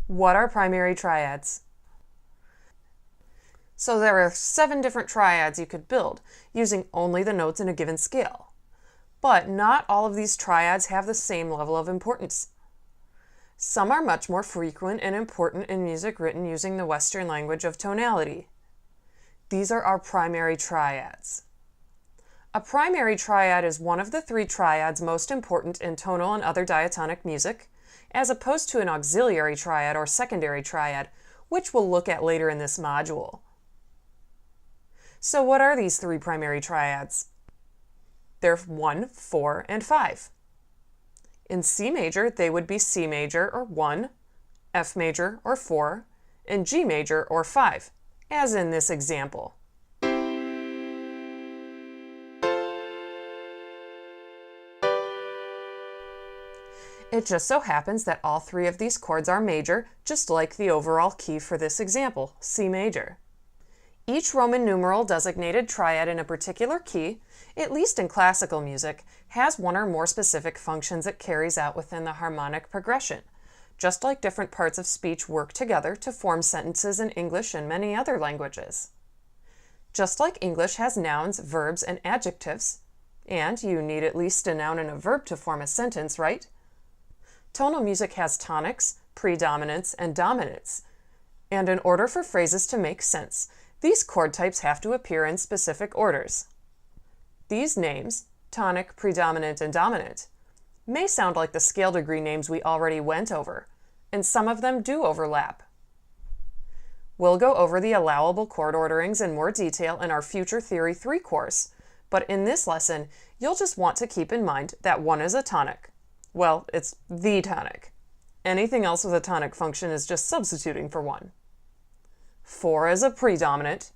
What are primary triads? So there are 7 different triads you could build using only the notes in a given scale. But not all of these triads have the same level of importance. Some are much more frequent and important in music written using the Western language of tonality. These are our primary triads. A primary triad is one of the 3 triads most important in tonal and other diatonic music, as opposed to an auxiliary triad or secondary triad, which we'll look at later in this module. So what are these 3 primary triads? They're 1, 4, and 5. In C major, they would be C major or 1, F major or 4, and G major or 5, as in this example. It just so happens that all 3 of these chords are major, just like the overall key for this example, C major. Each Roman numeral designated triad in a particular key, at least in classical music, has one or more specific functions it carries out within the harmonic progression, just like different parts of speech work together to form sentences in English and many other languages. Just like English has nouns, verbs, and adjectives, and you need at least a noun and a verb to form a sentence, right? Tonal music has tonics, predominants, and dominants, and in order for phrases to make sense, these chord types have to appear in specific orders. These names, tonic, predominant, and dominant, may sound like the scale degree names we already went over, and some of them do overlap. We'll go over the allowable chord orderings in more detail in our future Theory 3 course, but in this lesson, you'll just want to keep in mind that 1 is a tonic. Well, it's the tonic. Anything else with a tonic function is just substituting for 1. 4 is a predominant.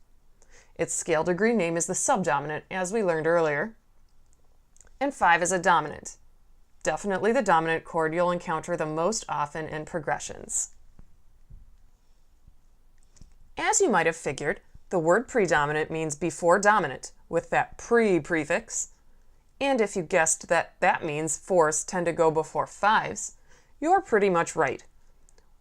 Its scale degree name is the subdominant, as we learned earlier. And 5 is a dominant. Definitely the dominant chord you'll encounter the most often in progressions. As you might have figured, the word predominant means before dominant, with that pre prefix. And if you guessed that that means 4s tend to go before 5s, you're pretty much right.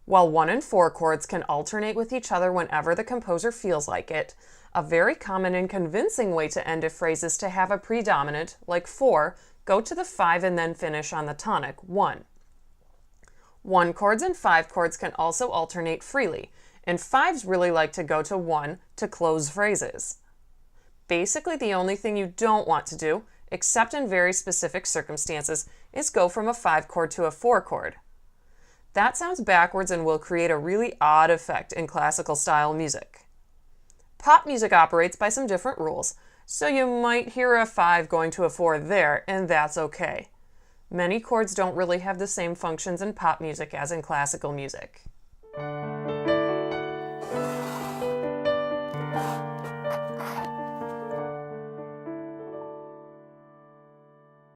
While 1 and 4 chords can alternate with each other whenever the composer feels like it, a very common and convincing way to end a phrase is to have a predominant, like 4, go to the 5 and then finish on the tonic, 1. 1 chords and 5 chords can also alternate freely, and 5s really like to go to 1 to close phrases. Basically, the only thing you don't want to do, except in very specific circumstances, is go from a 5 chord to a 4 chord. That sounds backwards and will create a really odd effect in classical style music. Pop music operates by some different rules, so you might hear a 5 going to a 4 there, and that's okay. Many chords don't really have the same functions in pop music as in classical music.